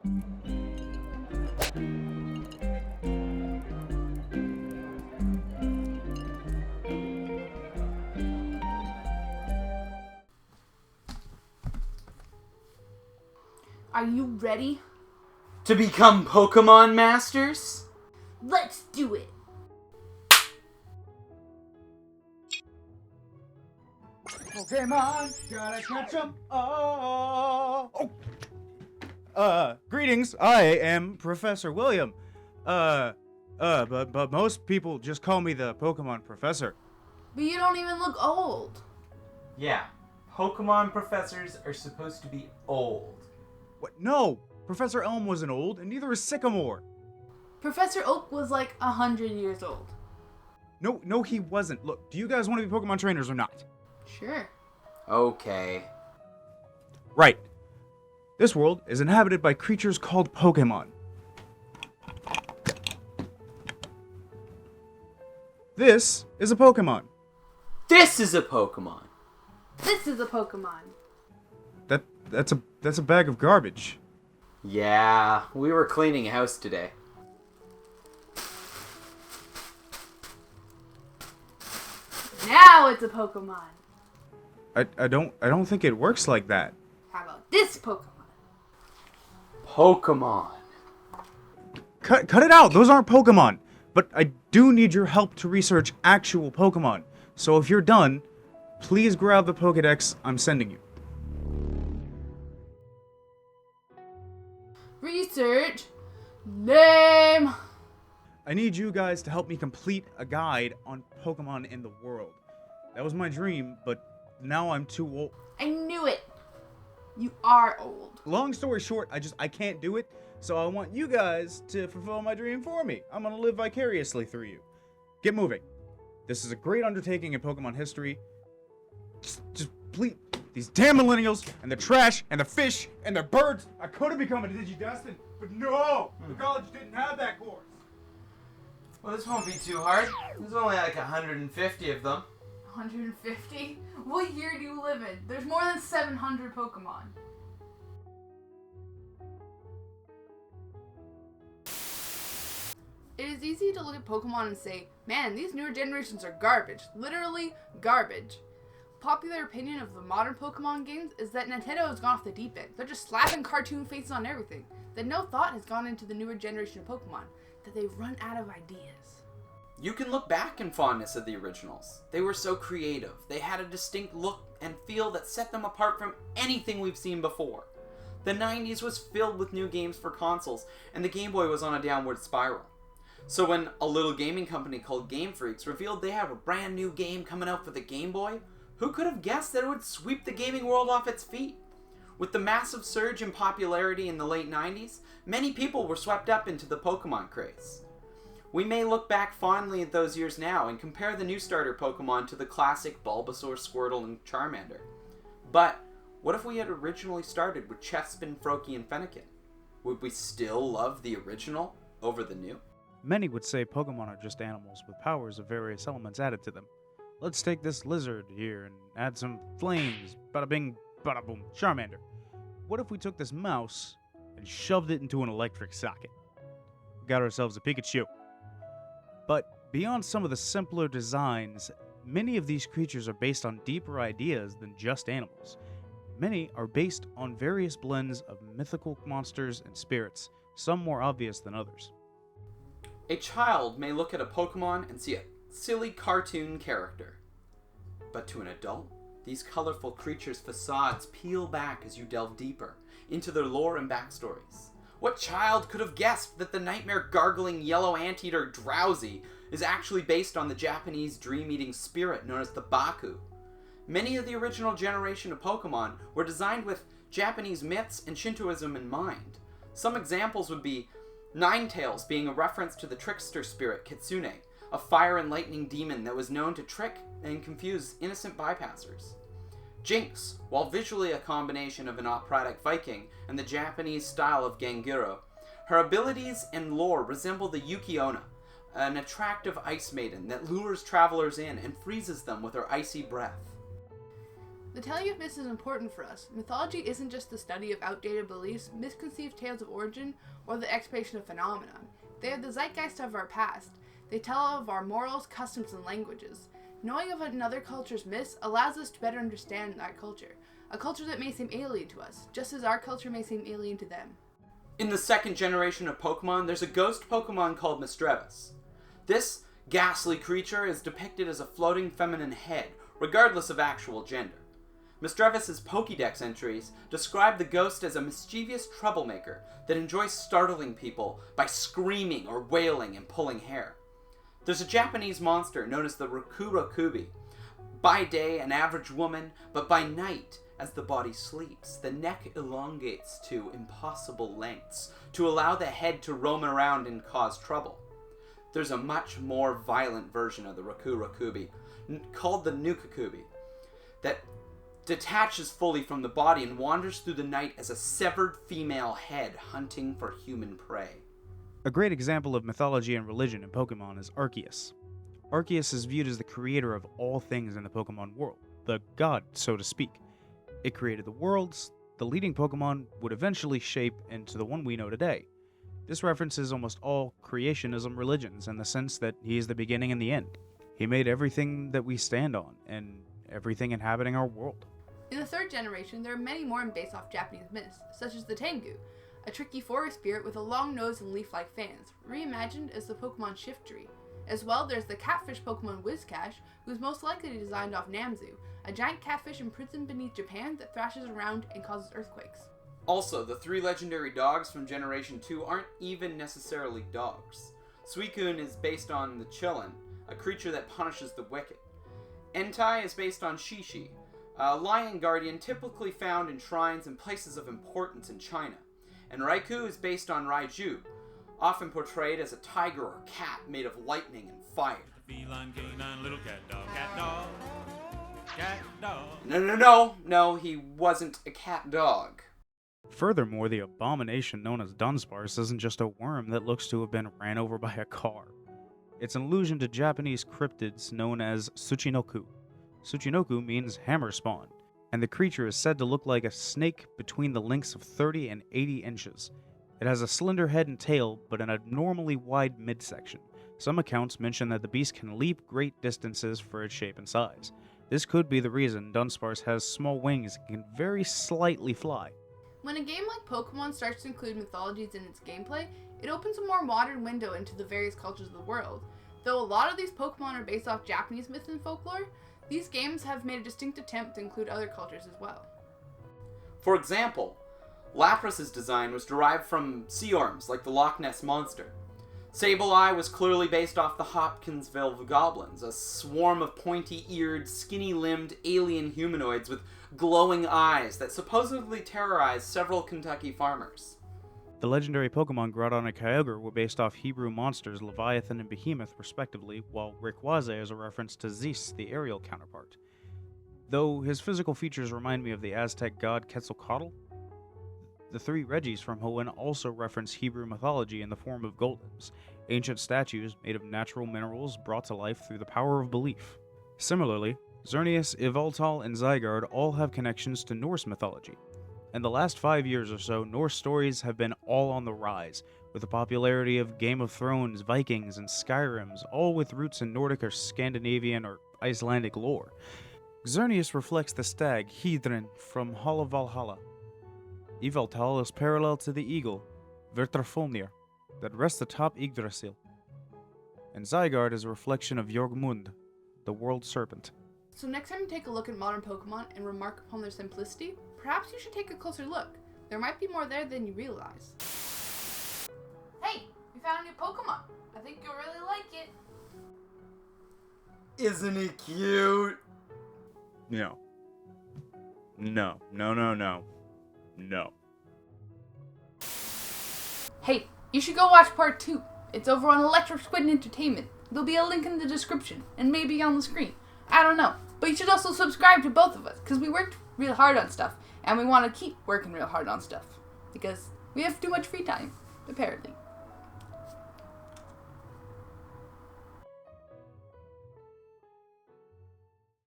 Are you ready? To become Pokemon Masters? Let's do it! Pokemon, gotta catch 'em all. Greetings. I am Professor William. But most people just call me the Pokemon Professor. But you don't even look old. Yeah, Pokemon professors are supposed to be old. What? No, Professor Elm wasn't old, and neither is Sycamore. Professor Oak was like 100 years old. No, he wasn't. Look, do you guys want to be Pokemon trainers or not? Sure. Okay. Right. This world is inhabited by creatures called Pokemon. This is a Pokemon. This is a Pokemon. This is a Pokemon. That's a bag of garbage. Yeah, we were cleaning house today. Now it's a Pokemon. I don't think it works like that. How about this Pokemon? Pokemon. Cut it out. Those aren't Pokemon. But I do need your help to research actual Pokemon. So if you're done, please grab the Pokédex I'm sending you. Research. Name. I need you guys to help me complete a guide on Pokemon in the world. That was my dream, but now I'm too old. I knew it. You are old. Long story short, I can't do it, so I want you guys to fulfill my dream for me. I'm gonna live vicariously through you. Get moving. This is a great undertaking in Pokemon history. Just please, these damn millennials, and the trash, and the fish, and the birds. I could have become a Digidestin, but no! The college didn't have that course. Well, this won't be too hard. There's only like 150 of them. 150? What year do you live in? There's more than 700 Pokemon. It is easy to look at Pokemon and say, man, these newer generations are garbage. Literally garbage. Popular opinion of the modern Pokemon games is that Nintendo has gone off the deep end. They're just slapping cartoon faces on everything. That no thought has gone into the newer generation of Pokemon. That they've run out of ideas. You can look back in fondness of the originals. They were so creative. They had a distinct look and feel that set them apart from anything we've seen before. The 90s was filled with new games for consoles, and the Game Boy was on a downward spiral. So when a little gaming company called Game Freaks revealed they have a brand new game coming out for the Game Boy, who could have guessed that it would sweep the gaming world off its feet? With the massive surge in popularity in the late 90s, many people were swept up into the Pokemon craze. We may look back fondly at those years now and compare the new starter Pokemon to the classic Bulbasaur, Squirtle, and Charmander. But what if we had originally started with Chespin, Froakie, and Fennekin? Would we still love the original over the new? Many would say Pokemon are just animals with powers of various elements added to them. Let's take this lizard here and add some flames. Bada bing, bada boom. Charmander. What if we took this mouse and shoved it into an electric socket? We got ourselves a Pikachu. But beyond some of the simpler designs, many of these creatures are based on deeper ideas than just animals. Many are based on various blends of mythical monsters and spirits, some more obvious than others. A child may look at a Pokemon and see a silly cartoon character. But to an adult, these colorful creatures' facades peel back as you delve deeper into their lore and backstories. What child could have guessed that the nightmare gargling yellow anteater Drowsy is actually based on the Japanese dream-eating spirit known as the Baku? Many of the original generation of Pokemon were designed with Japanese myths and Shintoism in mind. Some examples would be Ninetales being a reference to the trickster spirit Kitsune, a fire and lightning demon that was known to trick and confuse innocent bypassers. Jinx, while visually a combination of an operatic Viking and the Japanese style of Ganguro, her abilities and lore resemble the Yuki-onna, an attractive ice maiden that lures travelers in and freezes them with her icy breath. The telling of myths is important for us. Mythology isn't just the study of outdated beliefs, misconceived tales of origin, or the explanation of phenomenon. They are the zeitgeist of our past. They tell of our morals, customs, and languages. Knowing of another culture's myths allows us to better understand that culture, a culture that may seem alien to us, just as our culture may seem alien to them. In the second generation of Pokemon, there's a ghost Pokemon called Misdreavus. This ghastly creature is depicted as a floating feminine head, regardless of actual gender. Misdreavus' Pokédex entries describe the ghost as a mischievous troublemaker that enjoys startling people by screaming or wailing and pulling hair. There's a Japanese monster known as the Rakurakubi. By day, an average woman, but by night, as the body sleeps, the neck elongates to impossible lengths to allow the head to roam around and cause trouble. There's a much more violent version of the Rakurakubi, called the Nukakubi, that detaches fully from the body and wanders through the night as a severed female head hunting for human prey. A great example of mythology and religion in Pokemon is Arceus. Arceus is viewed as the creator of all things in the Pokemon world, the god, so to speak. It created the worlds the leading Pokemon would eventually shape into the one we know today. This references almost all creationism religions in the sense that he is the beginning and the end. He made everything that we stand on, and everything inhabiting our world. In the third generation, there are many more based off Japanese myths, such as the Tengu, a tricky forest spirit with a long nose and leaf-like fans, reimagined as the Pokemon Shiftry. As well, there's the catfish Pokemon Whiscash, who's most likely designed off Namzu, a giant catfish imprisoned beneath Japan that thrashes around and causes earthquakes. Also, the 3 legendary dogs from Generation 2 aren't even necessarily dogs. Suicune is based on the Chillin, a creature that punishes the wicked. Entei is based on Shishi, a lion guardian typically found in shrines and places of importance in China. And Raikou is based on Raiju, often portrayed as a tiger or cat made of lightning and fire. Feline, canine, little cat dog, cat dog, cat dog. No, he wasn't a cat dog. Furthermore, the abomination known as Dunsparce isn't just a worm that looks to have been ran over by a car. It's an allusion to Japanese cryptids known as Tsuchinoku. Tsuchinoku means hammer spawn, and the creature is said to look like a snake between the lengths of 30 and 80 inches. It has a slender head and tail, but an abnormally wide midsection. Some accounts mention that the beast can leap great distances for its shape and size. This could be the reason Dunsparce has small wings and can very slightly fly. When a game like Pokemon starts to include mythologies in its gameplay, it opens a more modern window into the various cultures of the world. Though a lot of these Pokemon are based off Japanese myths and folklore, these games have made a distinct attempt to include other cultures as well. For example, Lapras's design was derived from sea orms like the Loch Ness Monster. Sableye was clearly based off the Hopkinsville Goblins, a swarm of pointy-eared, skinny-limbed alien humanoids with glowing eyes that supposedly terrorized several Kentucky farmers. The legendary Pokemon Groudon and Kyogre were based off Hebrew monsters Leviathan and Behemoth respectively, while Rayquaza is a reference to Zeus, the aerial counterpart. Though his physical features remind me of the Aztec god Quetzalcoatl, the 3 Reggies from Hoenn also reference Hebrew mythology in the form of golems, ancient statues made of natural minerals brought to life through the power of belief. Similarly, Xerneas, Yveltal, and Zygarde all have connections to Norse mythology. In the last 5 years or so, Norse stories have been all on the rise, with the popularity of Game of Thrones, Vikings, and Skyrims, all with roots in Nordic or Scandinavian or Icelandic lore. Xerneas reflects the stag, Hydrin, from Hall of Valhalla. Yveltal is parallel to the eagle, Vertrafomnir, that rests atop Yggdrasil. And Zygarde is a reflection of Jorgmund, the world serpent. So next time you take a look at modern Pokemon and remark upon their simplicity, perhaps you should take a closer look. There might be more there than you realize. Hey, we found a new Pokemon. I think you'll really like it. Isn't he cute? No. Hey, you should go watch part 2. It's over on Electric Squid Entertainment. There'll be a link in the description, and maybe on the screen. I don't know. But you should also subscribe to both of us, because we worked real hard on stuff, and we want to keep working real hard on stuff. Because we have too much free time, apparently.